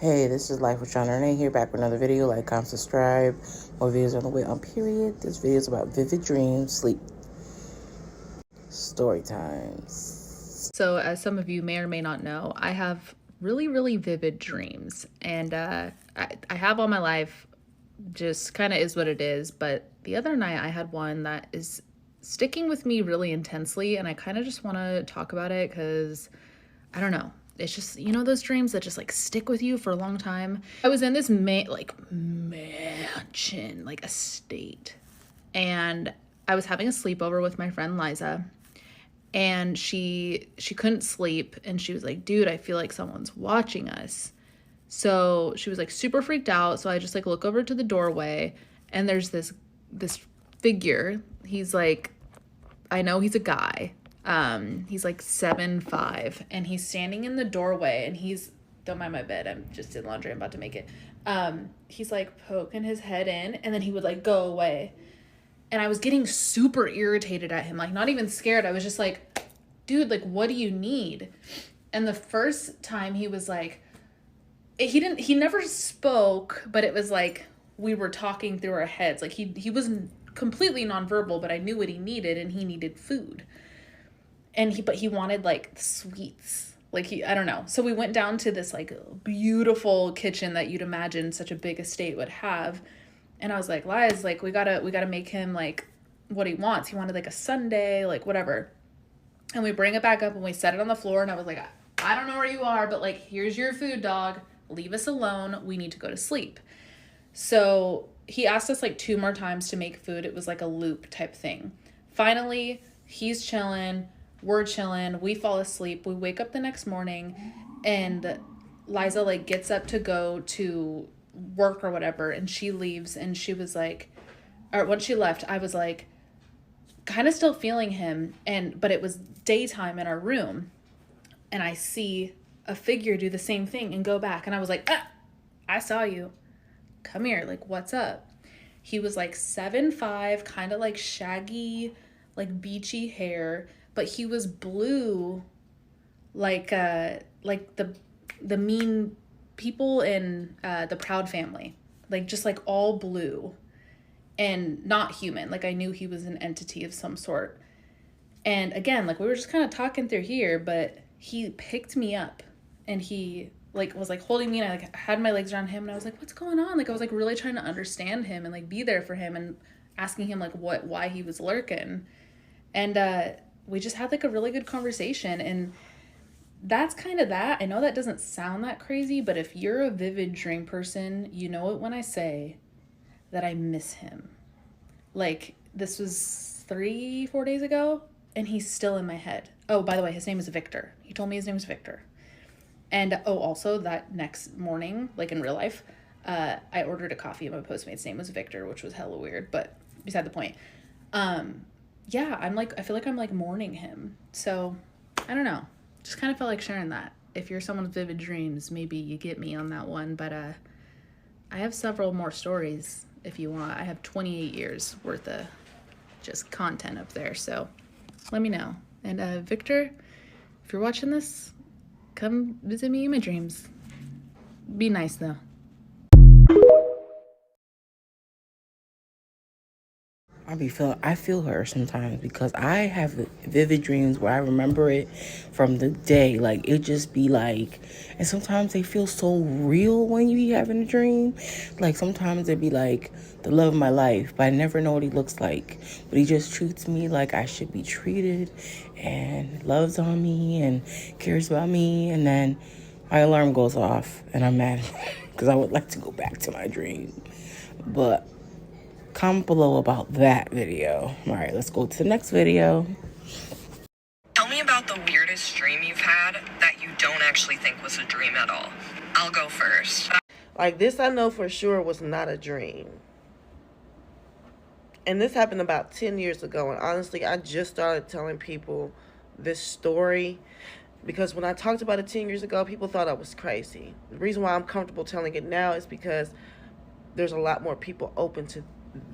Hey, this is Life with John Renee here, back with another video. Like, comment, subscribe. More videos on the way on period. This video is about vivid dreams, sleep, story times. So, as some of you may or may not know, I have really vivid dreams, and I have all my life. Just kind of is what it is. But the other night, I had one that is sticking with me really intensely, and I kind of just want to talk about it because I don't know. It's just, you know, those dreams that just like stick with you for a long time. I was in this mansion, like estate, and I was having a sleepover with my friend Liza, and she couldn't sleep, and she was like, dude, I feel like someone's watching us. So she was like super freaked out. So I just like look over to the doorway, and there's this figure. He's like, I know he's a guy. He's like 7'5", and he's standing in the doorway, and don't mind my bed, I'm just in laundry, I'm about to make it. He's like poking his head in, and then he would like go away. And I was getting super irritated at him, like not even scared. I was just like, dude, like, what do you need? And the first time he was like, he never spoke, but it was like we were talking through our heads. Like he was completely nonverbal, but I knew what he needed, and he needed food. And he wanted like sweets. Like I don't know. So we went down to this like beautiful kitchen that you'd imagine such a big estate would have. And I was like, Liz, like we gotta make him like what he wants. He wanted like a sundae, like whatever. And we bring it back up and we set it on the floor, and I was like, I don't know where you are, but like, here's your food, dog. Leave us alone. We need to go to sleep. So he asked us like 2 more times to make food. It was like a loop type thing. Finally, he's chilling. We're chilling. We fall asleep. We wake up the next morning, and Liza like gets up to go to work or whatever, and she leaves, and she was like, or when she left, I was like kind of still feeling him, but it was daytime in our room, and I see a figure do the same thing and go back, and I was like, I saw you. Come here. Like, what's up? He was like 7'5", kind of like shaggy, like beachy hair, but he was blue, like the mean people in the Proud Family, like just like all blue and not human. Like I knew he was an entity of some sort. And again, like we were just kind of talking through here, but he picked me up, and he like was like holding me, and I like had my legs around him, and I was like, what's going on? Like I was like really trying to understand him and like be there for him, and asking him like why he was lurking. And we just had like a really good conversation, and that's kind of that. I know that doesn't sound that crazy, but if you're a vivid dream person, you know it when I say that I miss him. Like this was 3-4 days ago, and he's still in my head. Oh, by the way, his name is Victor. He told me his name is Victor. And also that next morning, like in real life, I ordered a coffee, and my Postmate's name was Victor, which was hella weird, but beside the point. Yeah, I feel like I'm like mourning him. So I don't know. Just kind of felt like sharing that. If you're someone with vivid dreams, maybe you get me on that one. But I have several more stories if you want. I have 28 years worth of just content up there. So let me know. And Victor, if you're watching this, come visit me in my dreams. Be nice though. I feel her sometimes because I have vivid dreams where I remember it from the day. Like, it just be like, and sometimes they feel so real when you be having a dream. Like, sometimes it be like the love of my life, but I never know what he looks like. But he just treats me like I should be treated, and loves on me and cares about me. And then my alarm goes off, and I'm mad because I would like to go back to my dream. But comment below about that video. All right, let's go to the next video. Tell me about the weirdest dream you've had that you don't actually think was a dream at all. I'll go first. Like this, I know for sure was not a dream. And this happened about 10 years ago. And honestly, I just started telling people this story because when I talked about it 10 years ago, people thought I was crazy. The reason why I'm comfortable telling it now is because there's a lot more people open to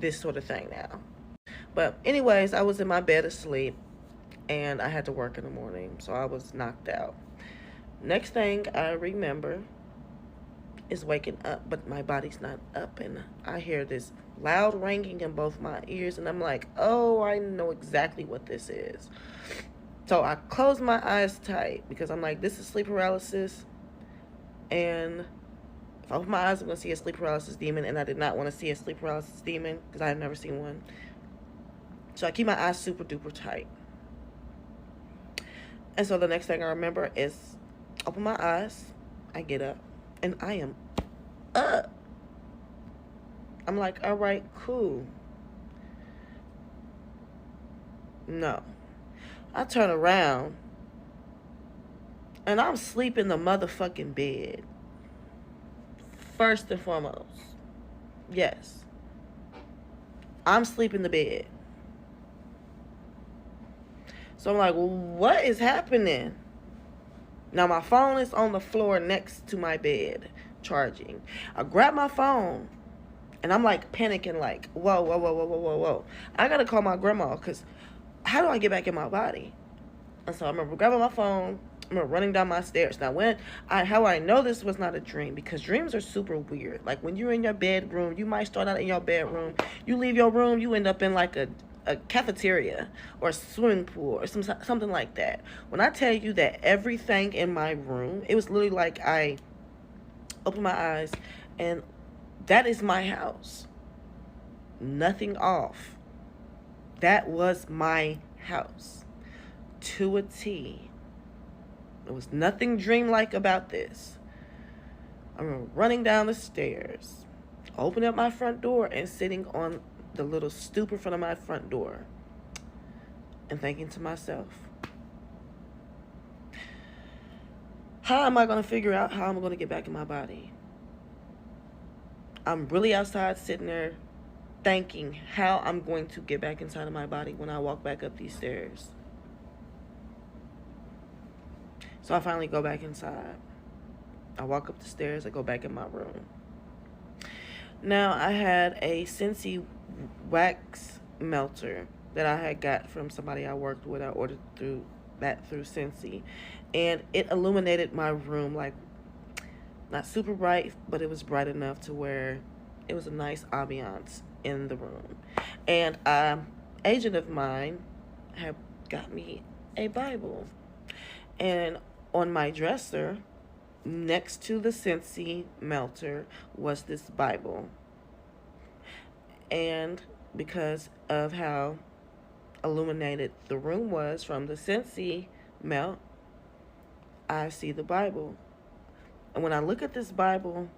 this sort of thing now. But anyways, I was in my bed asleep, and I had to work in the morning, so I was knocked out. Next thing I remember, is waking up, but my body's not up. And I hear this loud ringing in both my ears. And I'm like, oh, I know exactly what this is. So I close my eyes tight because I'm like, this is sleep paralysis. And if I open my eyes, I'm going to see a sleep paralysis demon. And I did not want to see a sleep paralysis demon because I had never seen one. So I keep my eyes super duper tight. And so the next thing I remember is open my eyes, I get up, and I am up. I'm like, all right, cool. No. I turn around, and I'm asleep in the motherfucking bed. First and foremost. Yes. I'm asleep in the bed. So I'm like, well, what is happening? Now my phone is on the floor next to my bed, charging. I grab my phone, and I'm like panicking, like, whoa, whoa, whoa, whoa, whoa, whoa, whoa. I gotta call my grandma, because how do I get back in my body? And so I remember grabbing my phone, I remember running down my stairs. Now how I know this was not a dream, because dreams are super weird. Like when you're in your bedroom, you might start out in your bedroom, you leave your room, you end up in like a cafeteria or a swimming pool or something like that. When I tell you that everything in my room, it was literally like I opened my eyes and that is my house. Nothing off. That was my house to a T. There was nothing dreamlike about this. I remember running down the stairs, opening up my front door and sitting on the little stoop in front of my front door and thinking to myself, how am I going to figure out how I'm going to get back in my body? I'm really outside sitting there thinking how I'm going to get back inside of my body when I walk back up these stairs. So I finally go back inside. I walk up the stairs, I go back in my room. Now I had a Scentsy wax melter that I had got from somebody I worked with. I ordered through Scentsy, and it illuminated my room, like not super bright, but it was bright enough to where it was a nice ambiance in the room. And an agent of mine had got me a Bible, and on my dresser next to the Scentsy melter was this Bible. And because of how illuminated the room was from the Scentsy melt, I see the Bible. And when I look at this Bible,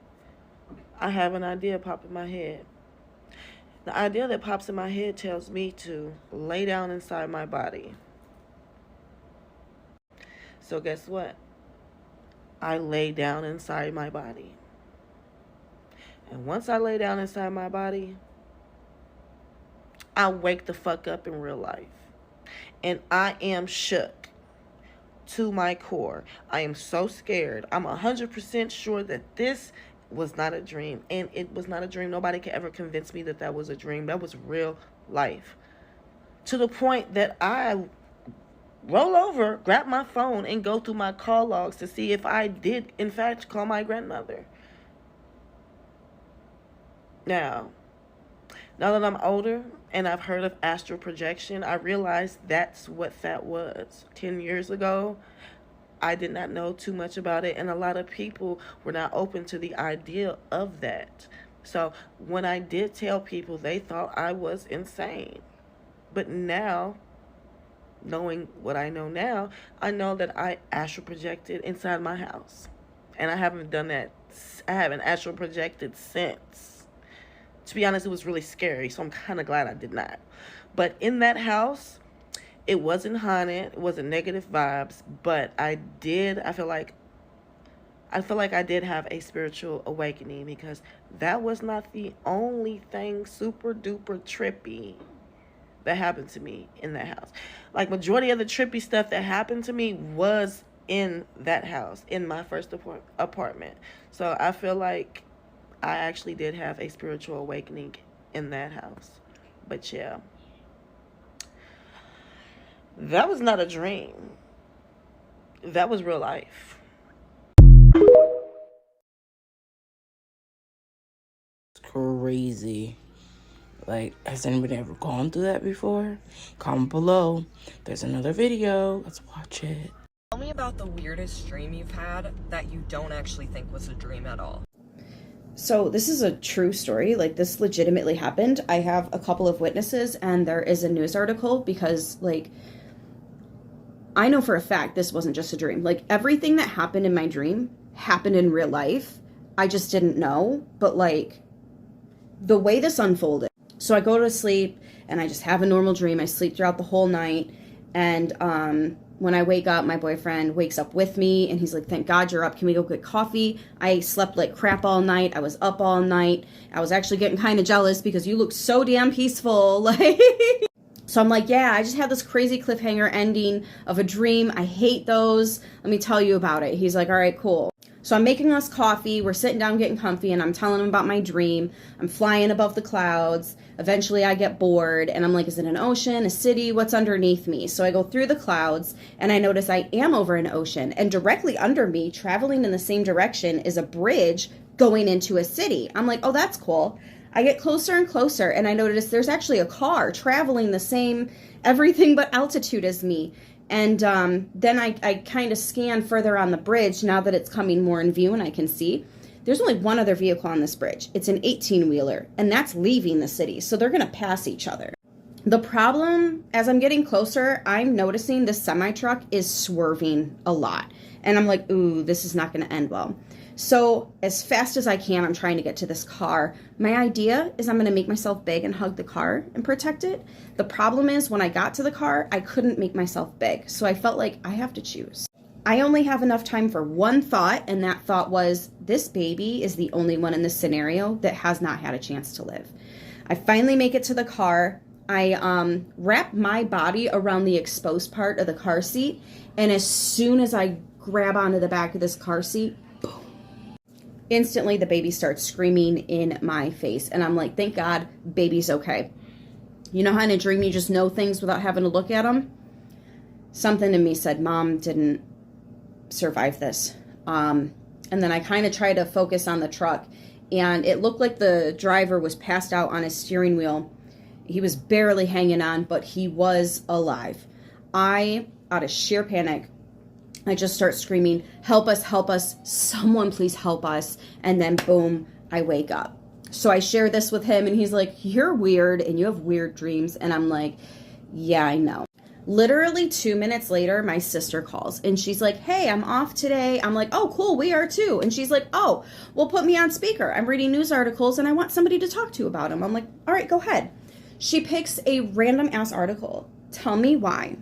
I have an idea pop in my head. The idea that pops in my head tells me to lay down inside my body. So guess what? I lay down inside my body. And once I lay down inside my body, I wake the fuck up in real life. And I am shook to my core. I am so scared. I'm 100% sure that this was not a dream. And it was not a dream. Nobody could ever convince me that that was a dream. That was real life. To the point that I roll over, grab my phone, and go through my call logs to see if I did, in fact, call my grandmother. Now that I'm older and I've heard of astral projection, I realized that's what that was. 10 years ago, I did not know too much about it, and a lot of people were not open to the idea of that. So when I did tell people, they thought I was insane. But now, knowing what I know now, I know that I astral projected inside my house. And I haven't done that. I haven't astral projected since. To be honest, it was really scary, so I'm kind of glad I did not. But in that house, it wasn't haunted. It wasn't negative vibes. But I feel like I did have a spiritual awakening, because that was not the only thing super duper trippy that happened to me in that house. Like, majority of the trippy stuff that happened to me was in that house, in my first apartment. So I feel like I actually did have a spiritual awakening in that house. But yeah, that was not a dream. That was real life. crazy. Like, has anybody ever gone through that before? Comment below. There's another video. Let's watch it. Tell me about the weirdest dream you've had that you don't actually think was a dream at all. So this is a true story. Like, this legitimately happened. I have a couple of witnesses, and there is a news article because, like, I know for a fact this wasn't just a dream. Like, everything that happened in my dream happened in real life. I just didn't know. But, like, the way this unfolded. So I go to sleep, and I just have a normal dream. I sleep throughout the whole night. And when I wake up, my boyfriend wakes up with me, and he's like, thank God you're up. Can we go get coffee? I slept like crap all night. I was up all night. I was actually getting kind of jealous because you look so damn peaceful. Like, so I'm like, yeah, I just had this crazy cliffhanger ending of a dream. I hate those. Let me tell you about it. He's like, all right, cool. So I'm making us coffee. We're sitting down getting comfy, and I'm telling him about my dream. I'm flying above the clouds. Eventually I get bored, and I'm like, is it an ocean, a city? What's underneath me? So I go through the clouds, and I notice I am over an ocean, and directly under me, traveling in the same direction, is a bridge going into a city. I'm like, oh, that's cool. I get closer and closer, and I notice there's actually a car traveling the same everything but altitude as me. And then I kind of scan further on the bridge now that it's coming more in view and I can see. There's only one other vehicle on this bridge. It's an 18-wheeler, and that's leaving the city. So they're going to pass each other. The problem, as I'm getting closer, I'm noticing this semi-truck is swerving a lot. And I'm like, ooh, this is not going to end well. So as fast as I can, I'm trying to get to this car. My idea is I'm going to make myself big and hug the car and protect it. The problem is when I got to the car, I couldn't make myself big. So I felt like I have to choose. I only have enough time for one thought, and that thought was, this baby is the only one in this scenario that has not had a chance to live. I finally make it to the car. I wrap my body around the exposed part of the car seat, and as soon as I grab onto the back of this car seat, boom, instantly the baby starts screaming in my face, and I'm like, thank God, baby's okay. You know how in a dream you just know things without having to look at them? Something in me said, Mom didn't survive this. And then I kind of tried to focus on the truck, and it looked like the driver was passed out on his steering wheel. He was barely hanging on, but he was alive. Out of sheer panic, I just start screaming, help us, someone please help us. And then boom, I wake up. So I share this with him, and he's like, you're weird and you have weird dreams. And I'm like, yeah, I know. Literally 2 minutes later, my sister calls, and she's like, hey, I'm off today. I'm like, oh, cool, we are too. And she's like, oh, well, put me on speaker. I'm reading news articles, and I want somebody to talk to about them. I'm like, all right, go ahead. She picks a random ass article. Tell me why.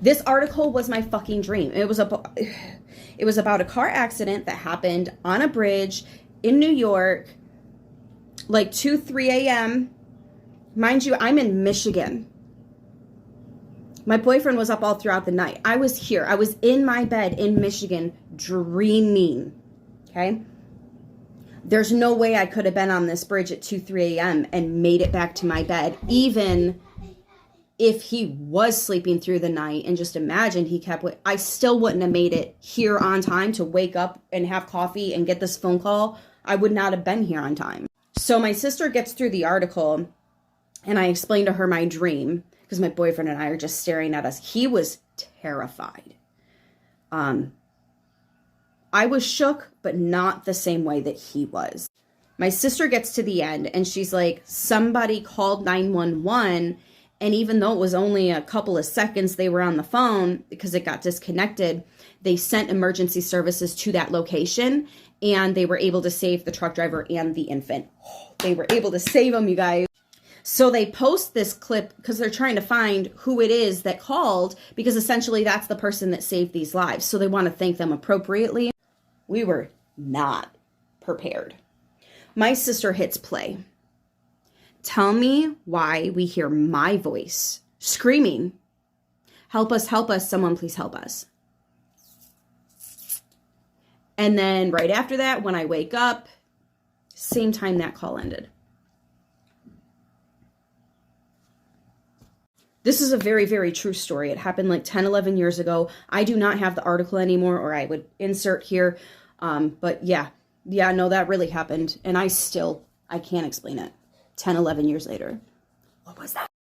This article was my fucking dream. It was about a car accident that happened on a bridge in New York, like 2, 3 a.m. Mind you, I'm in Michigan. My boyfriend was up all throughout the night. I was here. I was in my bed in Michigan dreaming. Okay? There's no way I could have been on this bridge at 2, 3 a.m. and made it back to my bed, even if he was sleeping through the night. And just imagine he kept, I still wouldn't have made it here on time to wake up and have coffee and get this phone call. I would not have been here on time. So my sister gets through the article, and I explained to her my dream, because my boyfriend and I are just staring at us. He was terrified. I was shook, but not the same way that he was. My sister gets to the end, and she's like, somebody called 911, and even though it was only a couple of seconds they were on the phone because it got disconnected, they sent emergency services to that location, and they were able to save the truck driver and the infant. They were able to save them, you guys. So they post this clip because they're trying to find who it is that called, because essentially that's the person that saved these lives. So they want to thank them appropriately. We were not prepared. My sister hits play. Tell me why we hear my voice screaming, help us, someone please help us. And then right after that, when I wake up, same time that call ended. This is a very, very true story. It happened like 10, 11 years ago. I do not have the article anymore, or I would insert here. But yeah, Yeah, no, that really happened. And I can't explain it. 10, 11 years later. What was that?